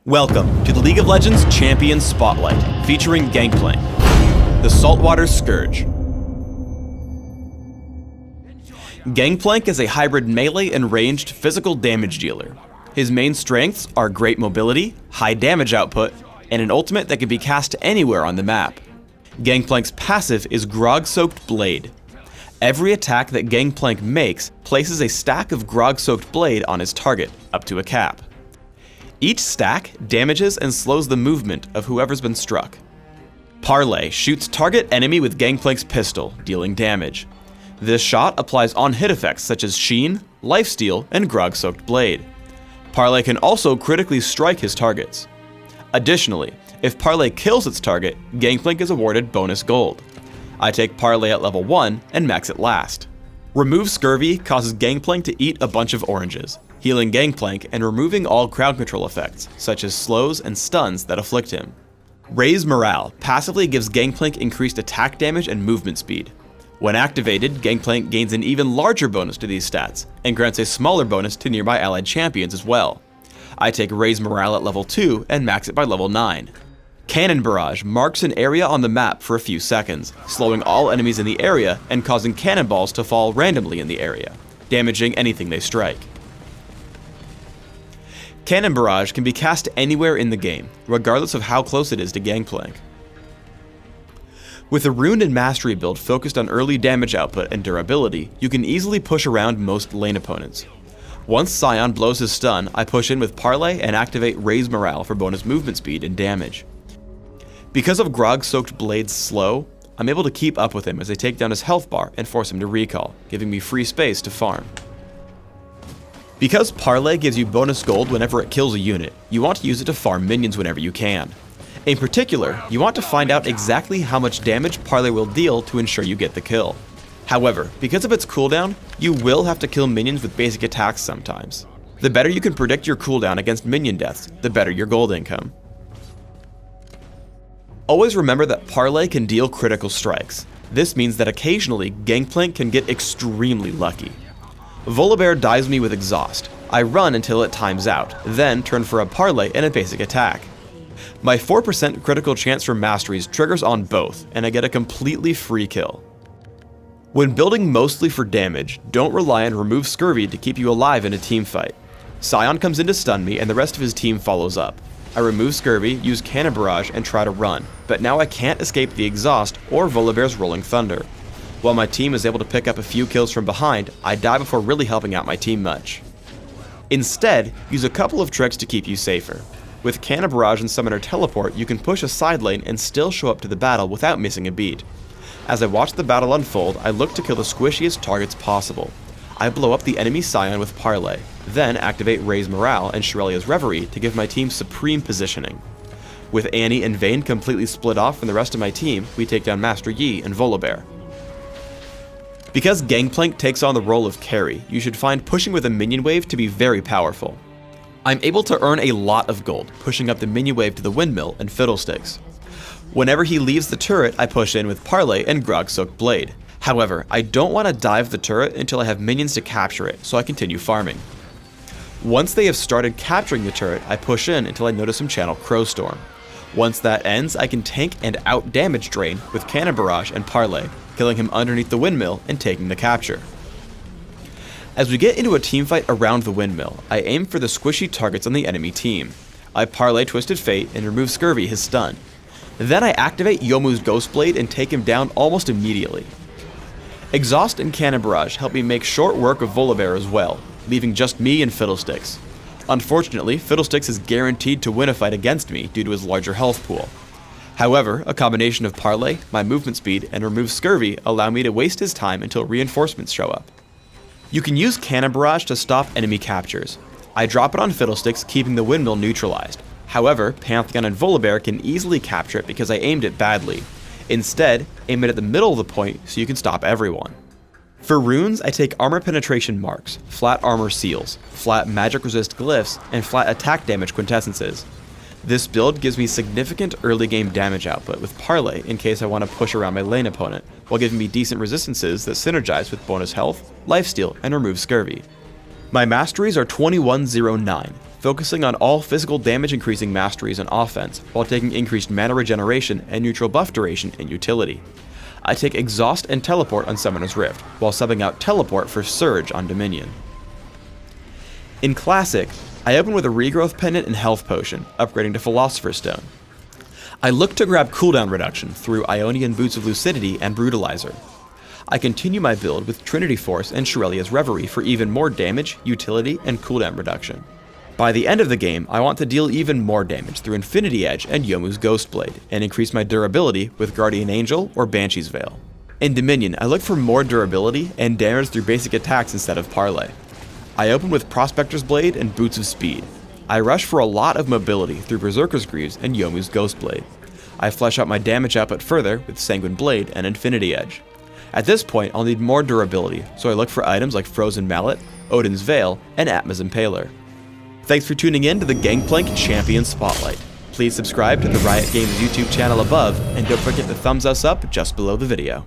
Welcome to the League of Legends Champion Spotlight, featuring Gangplank, the Saltwater Scourge. Gangplank is a hybrid melee and ranged physical damage dealer. His main strengths are great mobility, high damage output, and an ultimate that can be cast anywhere on the map. Gangplank's passive is Grog-Soaked Blade. Every attack that Gangplank makes places a stack of Grog-Soaked Blade on his target, up to a cap. Each stack damages and slows the movement of whoever's been struck. Parlay shoots target enemy with Gangplank's pistol, dealing damage. This shot applies on-hit effects such as Sheen, Lifesteal, and Grog-Soaked Blade. Parlay can also critically strike his targets. Additionally, if Parlay kills its target, Gangplank is awarded bonus gold. I take Parlay at level 1 and max it last. Remove Scurvy causes Gangplank to eat a bunch of oranges, healing Gangplank and removing all crowd control effects, such as slows and stuns that afflict him. Raise Morale passively gives Gangplank increased attack damage and movement speed. When activated, Gangplank gains an even larger bonus to these stats, and grants a smaller bonus to nearby allied champions as well. I take Raise Morale at level 2 and max it by level 9. Cannon Barrage marks an area on the map for a few seconds, slowing all enemies in the area and causing cannonballs to fall randomly in the area, damaging anything they strike. Cannon Barrage can be cast anywhere in the game, regardless of how close it is to Gangplank. With a Rune and Mastery build focused on early damage output and durability, you can easily push around most lane opponents. Once Scion blows his stun, I push in with Parlay and activate Raise Morale for bonus movement speed and damage. Because of Grog-Soaked Blade's slow, I'm able to keep up with him as I take down his health bar and force him to recall, giving me free space to farm. Because Parlay gives you bonus gold whenever it kills a unit, you want to use it to farm minions whenever you can. In particular, you want to find out exactly how much damage Parlay will deal to ensure you get the kill. However, because of its cooldown, you will have to kill minions with basic attacks sometimes. The better you can predict your cooldown against minion deaths, the better your gold income. Always remember that Parlay can deal critical strikes. This means that occasionally, Gangplank can get extremely lucky. Volibear dives me with Exhaust. I run until it times out, then turn for a Parlay and a basic attack. My 4% critical chance for masteries triggers on both, and I get a completely free kill. When building mostly for damage, don't rely on Remove Scurvy to keep you alive in a team fight. Scion comes in to stun me and the rest of his team follows up. I remove Scurvy, use Cannon Barrage, and try to run, but now I can't escape the Exhaust or Volibear's Rolling Thunder. While my team is able to pick up a few kills from behind, I die before really helping out my team much. Instead, use a couple of tricks to keep you safer. With Cannon Barrage and Summoner Teleport, you can push a side lane and still show up to the battle without missing a beat. As I watch the battle unfold, I look to kill the squishiest targets possible. I blow up the enemy Scion with Parlay, then activate Raise Morale and Shirelia's Reverie to give my team supreme positioning. With Annie and Vayne completely split off from the rest of my team, we take down Master Yi and Volibear. Because Gangplank takes on the role of carry, you should find pushing with a minion wave to be very powerful. I'm able to earn a lot of gold, pushing up the minion wave to the windmill and Fiddlesticks. Whenever he leaves the turret, I push in with Parlay and Grog-Soaked Blade. However, I don't want to dive the turret until I have minions to capture it, so I continue farming. Once they have started capturing the turret, I push in until I notice him channel Crowstorm. Once that ends, I can tank and out-damage Drain with Cannon Barrage and Parlay, killing him underneath the windmill and taking the capture. As we get into a teamfight around the windmill, I aim for the squishy targets on the enemy team. I Parlay Twisted Fate and remove Scurvy his stun. Then I activate Yomu's Ghost Blade and take him down almost immediately. Exhaust and Cannon Barrage help me make short work of Volibear as well, leaving just me and Fiddlesticks. Unfortunately, Fiddlesticks is guaranteed to win a fight against me due to his larger health pool. However, a combination of Parlay, my movement speed, and remove Scurvy allow me to waste his time until reinforcements show up. You can use Cannon Barrage to stop enemy captures. I drop it on Fiddlesticks, keeping the windmill neutralized. However, Pantheon and Volibear can easily capture it because I aimed it badly. Instead, aim it at the middle of the point so you can stop everyone. For runes, I take Armor Penetration Marks, Flat Armor Seals, Flat Magic Resist Glyphs, and Flat Attack Damage Quintessences. This build gives me significant early game damage output with Parlay in case I want to push around my lane opponent, while giving me decent resistances that synergize with bonus health, lifesteal, and remove Scurvy. My masteries are 2109, focusing on all physical damage increasing masteries in offense, while taking increased mana regeneration and neutral buff duration in utility. I take Exhaust and Teleport on Summoner's Rift, while subbing out Teleport for Surge on Dominion. In Classic, I open with a Regrowth Pendant and Health Potion, upgrading to Philosopher's Stone. I look to grab cooldown reduction through Ionian Boots of Lucidity and Brutalizer. I continue my build with Trinity Force and Shurelia's Reverie for even more damage, utility, and cooldown reduction. By the end of the game, I want to deal even more damage through Infinity Edge and Yomu's Ghostblade, and increase my durability with Guardian Angel or Banshee's Veil. In Dominion, I look for more durability and damage through basic attacks instead of Parlay. I open with Prospector's Blade and Boots of Speed. I rush for a lot of mobility through Berserker's Greaves and Yomu's Ghostblade. I flesh out my damage output further with Sanguine Blade and Infinity Edge. At this point, I'll need more durability, so I look for items like Frozen Mallet, Odin's Veil, and Atma's Impaler. Thanks for tuning in to the Gangplank Champion Spotlight. Please subscribe to the Riot Games YouTube channel above, and don't forget to thumbs us up just below the video.